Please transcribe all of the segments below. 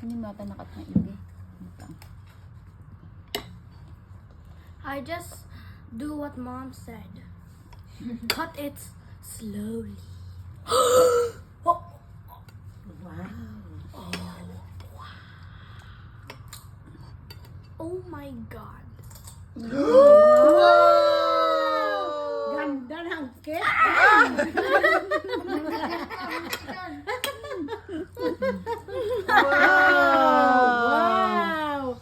Hindi mo ata nakat na hindi. I just do what mom said. Cut it slowly. Wow. Oh my god. Ganda ng cake. Wow.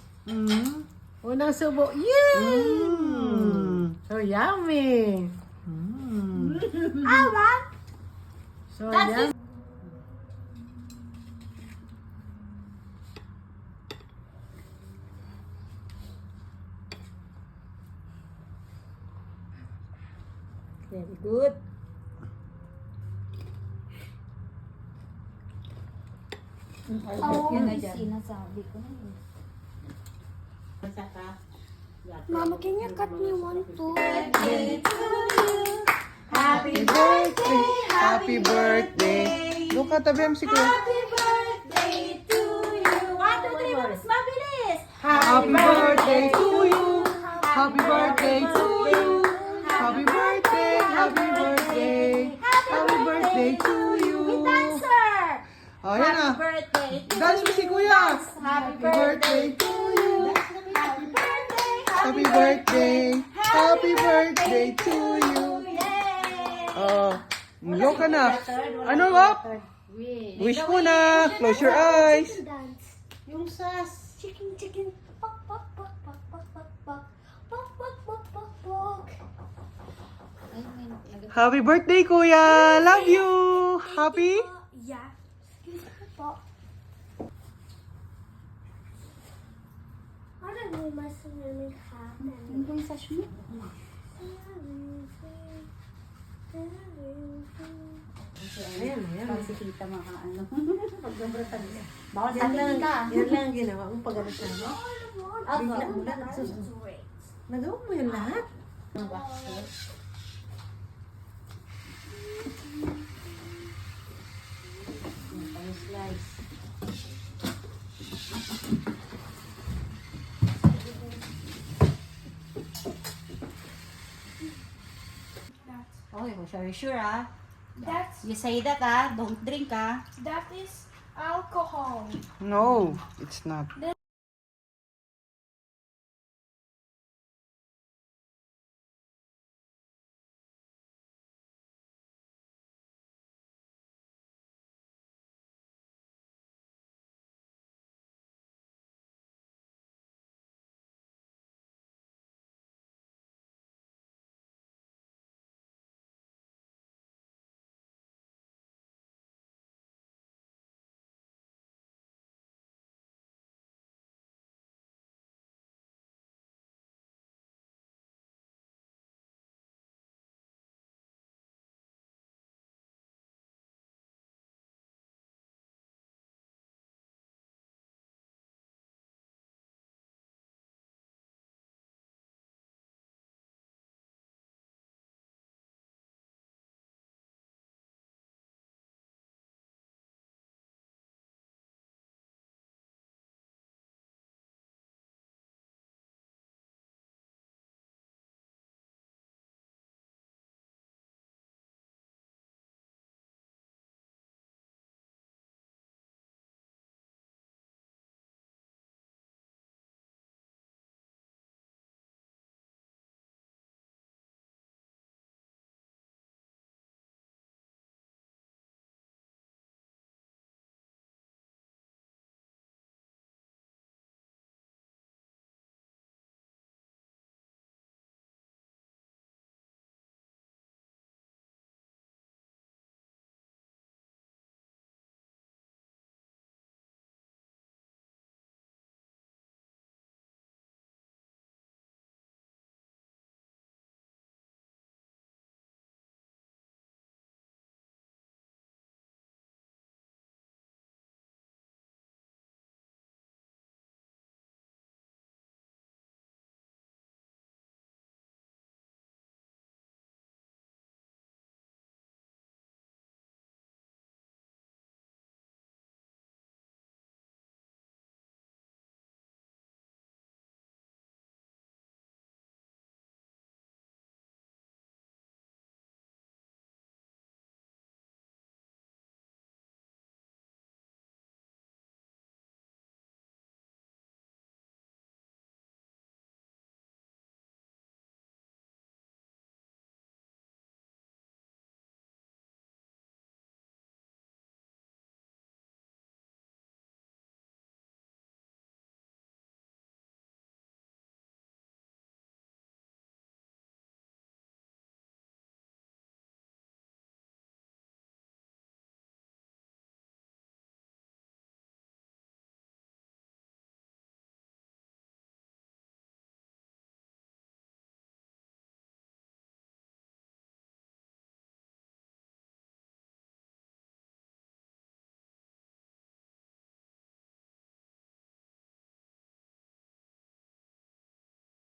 Unang subo. Yay! So yummy. So yummy. Very good. Yun na dyan. Sinasabi ko na yun. Mama, can you cut me one too? Happy birthday. Happy birthday! Doon ka tabi si Kuya. Happy birthday to you. 1, 2, 3, mas mabilis. Happy birthday to you! Happy birthday to you! Happy birthday! Happy birthday! Happy birthday to you! With dancer. Oh, yan na. Birthday to Dance mo si Kuya. Happy birthday to you. Happy birthday. Happy birthday! Happy birthday to you! Yay! Oh, low ka na. Ano up? Wish mo na. Close your eyes. Dance. Yung sas. Chicken, chicken. Pok, pok, pok, pok, pok, pok, pok. Pok, pok, pok, pok, pok. Ay, may nag- Happy birthday, Kuya! Love you! Happy? Yeah. Excuse me po. Ano mo mas swimming happen? Ano ba yung sash mo? Ayan, ayan. Para si tita maka ano. Paggabratan niya. Bawal Yan lang, sabihin ka. yan lang ang ginawa mong paggabratan mo. Bigla mo lang nagsusunod. Nagawa mo yun lahat. Slice. Okay, are you sure That's You say that don't drink that is alcohol. No, it's not. This